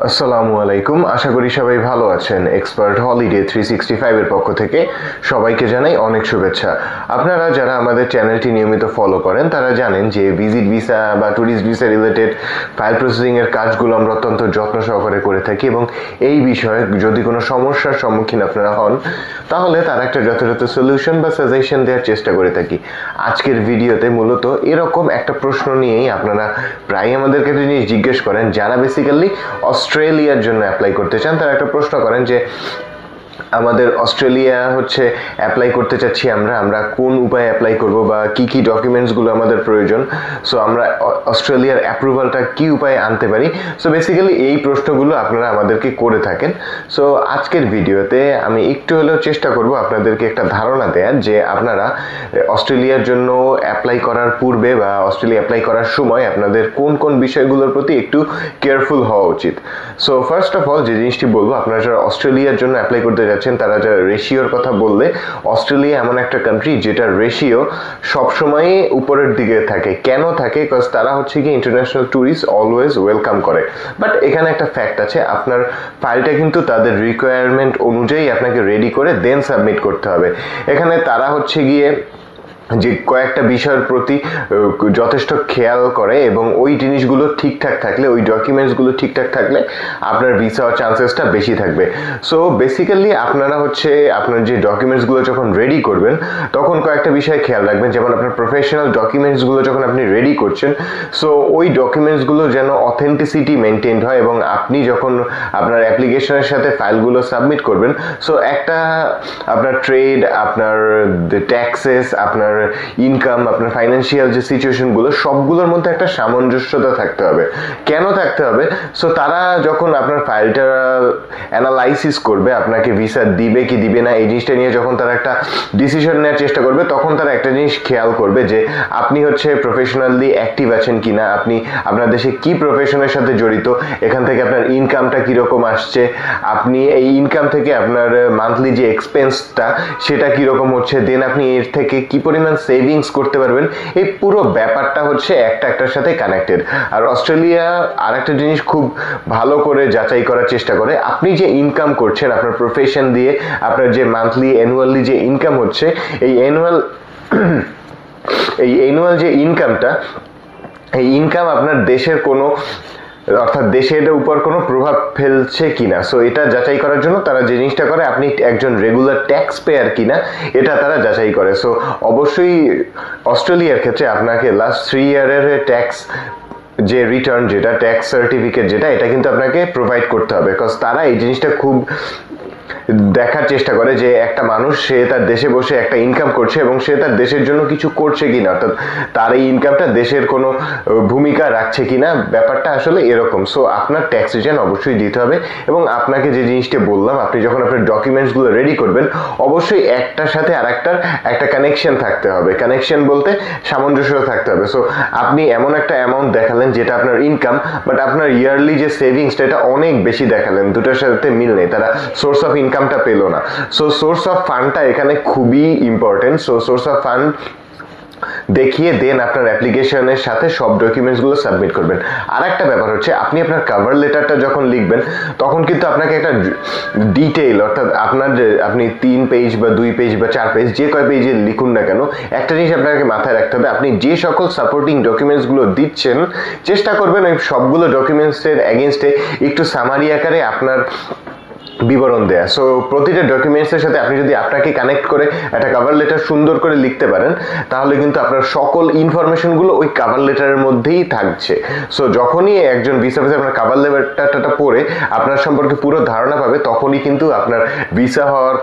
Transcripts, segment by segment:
আসসালামু আলাইকুম, আশা করি সবাই ভালো আছেন। এক্সপার্ট হলিডে 365 এর পক্ষ থেকে সবাইকে জানাই অনেক শুভেচ্ছা। আপনারা যারা আমাদের চ্যানেলটি নিয়মিত ফলো করেন তারা জানেন যে ভিজিট ভিসা বা tourist visa related file processing এর কাজগুলো আমরা অত্যন্ত যত্ন সহকারে করে থাকি এবং এই বিষয়ে যদি কোনো সমস্যার সম্মুখীন আপনারা হন তাহলে তার একটা যথাযথ সলিউশন বা সাজেশন দেওয়ার চেষ্টা করে থাকি। আজকের ভিডিওতে মূলত এরকম একটা প্রশ্ন নিয়েই আপনারা প্রায় আমাদের কাছে জিজ্ঞেস করেন, যারা বেসিক্যালি অস্ট্রেলিয়ার জন্য অ্যাপ্লাই করতে চান তারা একটা প্রশ্ন করেন যে আমাদের অস্ট্রেলিয়া অ্যাপ্লাই করতে চাচ্ছি, আমরা কোন উপায়ে অ্যাপ্লাই করব বা কি কি ডকুমেন্টসগুলো আমাদের প্রয়োজন, সো আমরা অস্ট্রেলিয়ার অ্যাপ্রুভালটা কি উপায়ে আনতে পারি। সো বেসিক্যালি এই প্রশ্নগুলো আপনারা আমাদেরকে করে থাকেন। সো আজকের ভিডিওতে আমি একটু হলেও চেষ্টা করব আপনাদেরকে একটা ধারণা দেওয়ার যে আপনারা অস্ট্রেলিয়ার জন্য অ্যাপ্লাই করার পূর্বে বা অস্ট্রেলিয়া অ্যাপ্লাই করার সময় আপনাদের কোন কোন বিষয়গুলোর প্রতি একটু কেয়ারফুল হওয়া উচিত। সো ফার্স্ট অফ অল যে জিনিসটি বলবো, আপনারা যারা অস্ট্রেলিয়ার জন্য অ্যাপ্লাই করতে যাচ্ছেন তারা যারা রেশিওর কথা বললে, অস্ট্রেলিয়া এমন একটা কান্ট্রি যেটার রেশিও সবসময়ই উপরের দিকে থাকে। কেন থাকে? বিকজ তারা কি ইন্টারন্যাশনাল ট্যুরিস্ট অলওয়েজ ওয়েলকাম করে। বাট এখানে একটা ফ্যাক্ট আছে, আপনার ফাইলটা কিন্তু তাদের রিকোয়ারমেন্ট অনুযায়ী আপনাকে রেডি করে দেন সাবমিট করতে হবে। এখানে তারা গিয়ে যে কয়েকটা বিষয়ের প্রতি যথেষ্ট খেয়াল করে এবং ওই জিনিসগুলো ঠিকঠাক থাকলে, ওই ডকুমেন্টসগুলো ঠিকঠাক থাকলে আপনার ভিসা হওয়ার চান্সেসটা বেশি থাকবে। সো বেসিক্যালি আপনারা আপনার যে ডকুমেন্টসগুলো যখন রেডি করবেন তখন কয়েকটা বিষয় খেয়াল রাখবেন। যেমন আপনার প্রফেশনাল ডকুমেন্টসগুলো যখন আপনি রেডি করছেন, সো ওই ডকুমেন্টসগুলো যেন অথেন্টিসিটি মেনটেন্ড হয় এবং আপনি যখন আপনার অ্যাপ্লিকেশনের সাথে ফাইলগুলো সাবমিট করবেন, সো একটা আপনার ট্রেড, আপনার ট্যাক্সেস, আপনার ইনকাম, আপনার ফাইন্যান্সিয়াল যে সিচুয়েশনগুলো সবগুলোর মধ্যে একটা সামঞ্জস্যতা থাকতে হবে। কেন থাকতে হবে? সো তারা যখন আপনার ফাইলটা অ্যানালাইসিস করবে, আপনাকে ভিসা দিবে কি দিবে না এই জিনিসটা নিয়ে যখন তারা একটা ডিসিশন নেওয়ার চেষ্টা করবে, তখন তারা একটা জিনিস খেয়াল করবে যে আপনি প্রফেশনালি অ্যাক্টিভ আছেন কিনা, আপনি আপনার দেশে কি প্রফেশনের সাথে জড়িত, এখান থেকে আপনার ইনকামটা কীরকম আসছে, আপনি এই ইনকাম থেকে আপনার মান্থলি যে এক্সপেন্সটা সেটা কীরকম হচ্ছে, দেন আপনি এর থেকে কি পরিমাণ সেভিংস করতে পারবেন। এই পুরো ব্যাপারটা একটা একটার সাথে কানেক্টেড। আর অস্ট্রেলিয়া আর একটা জিনিস খুব ভালো করে যাচাই করার চেষ্টা করে, আপনি যে ইনকাম করছেন আপনার প্রফেশন দিয়ে, আপনার যে মান্থলি অ্যানুয়ালি যে ইনকাম হচ্ছে, এই অ্যানুয়াল যে ইনকামটা, এই ইনকাম আপনার দেশের কোনো অর্থাৎ দেশের উপর কোনো প্রভাব ফেলছে কিনা। সো এটা যাচাই করার জন্য তারা যে জিনিসটা করে, আপনি একজন রেগুলার ট্যাক্স পেয়ার কিনা এটা তারা যাচাই করে। সো অবশ্যই অস্ট্রেলিয়ার ক্ষেত্রে আপনাকে লাস্ট 3 ইয়ারের ট্যাক্স যে রিটার্ন, যেটা ট্যাক্স সার্টিফিকেট, যেটা এটা কিন্তু আপনাকে প্রোভাইড করতে হবে। বিকজ তারা এই জিনিসটা খুব দেখার চেষ্টা করে যে একটা মানুষ সে তার দেশে বসে একটা ইনকাম করছে এবং সে তার দেশের জন্য কিছু করছে কিনা, অর্থাৎ তার এই ইনকামটা দেশের কোনো ভূমিকা রাখছে কিনা, ব্যাপারটা আসলে এরকম। সো আপনার ট্যাক্স রিটার্ন অবশ্যই দিতে হবে এবং আপনাকে যে জিনিসটা বললাম, আপনি যখন আপনার ডকুমেন্টসগুলো রেডি করবেন অবশ্যই একটার সাথে আরেকটার একটা কানেকশন থাকতে হবে। কানেকশন বলতে সামঞ্জস্য থাকতে হবে। সো আপনি এমন একটা অ্যামাউন্ট দেখালেন যেটা আপনার ইনকাম, বাট আপনার ইয়ারলি যে সেভিংসটা এটা অনেক বেশি দেখালেন, দুটোর সাথে মিল নেই, তারা সোর্স অফ ইনকামটা পেল না। সো সোর্স অফ ফান্ডটা এখানে খুবই important. So source of fund দেখিয়ে দেন আপনার অ্যাপ্লিকেশনের সাথে সব ডকুমেন্টসগুলো সাবমিট করবেন। আর একটা ব্যাপার আপনি আপনার কভার লেটারটা যখন লিখবেন তখন কিন্তু আপনাকে একটা ডিটেইল, অর্থাৎ আপনার যে আপনি 3 পেজ বা 2 পেজ বা 4 পেজ যে কয় পেজে লিখুন না কেন, একটা জিনিস আপনাকে মাথায় রাখতে হবে, আপনি যে সকল সাপোর্টিং ডকুমেন্টসগুলো দিচ্ছেন চেষ্টা করবেন ওই সবগুলো ডকুমেন্টসের এগেনস্টে একটু সামারি আকারে আপনার বিবরণ দেয়া। সো প্রতিটা ডকুমেন্টসের সাথে আপনি যদি আপনাকে কানেক্ট করে একটা কভার লেটার সুন্দর করে লিখতে পারেন তাহলে কিন্তু আপনার সকল ইনফরমেশনগুলো ওই কভার লেটারের মধ্যেই থাকছে। সো যখনই একজন ভিসা অফিসার আপনার কভার লেটারটা পড়ে আপনার সম্পর্কে পুরো ধারণা পাবে, তখনই কিন্তু আপনার ভিসা হওয়ার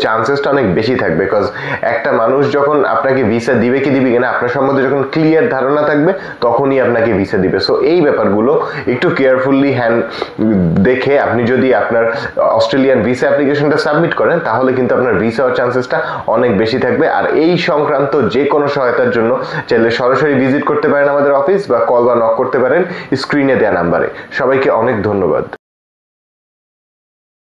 চান্সেসটা অনেক বেশি থাকবে। বিকজ একটা মানুষ যখন আপনাকে ভিসা দিবে কি দিবে কিনা আপনার সম্বন্ধে যখন ক্লিয়ার ধারণা থাকবে তখনই আপনাকে ভিসা দিবে। সো এই ব্যাপারগুলো একটু কেয়ারফুলি দেখে আপনি যদি আপনার অস্ট্রেলিয়ান ভিসা অ্যাপ্লিকেশনটা সাবমিট করেন তাহলে কিন্তু আপনার ভিসা হওয়ার চান্সেসটা অনেক বেশি থাকবে। আর এই সংক্রান্ত যে কোনো সহায়তার জন্য চাইলে সরাসরি ভিজিট করতে পারেন আমাদের অফিস, বা কল বা নক করতে পারেন স্ক্রিনে দেওয়া নাম্বারে। সবাইকে অনেক ধন্যবাদ।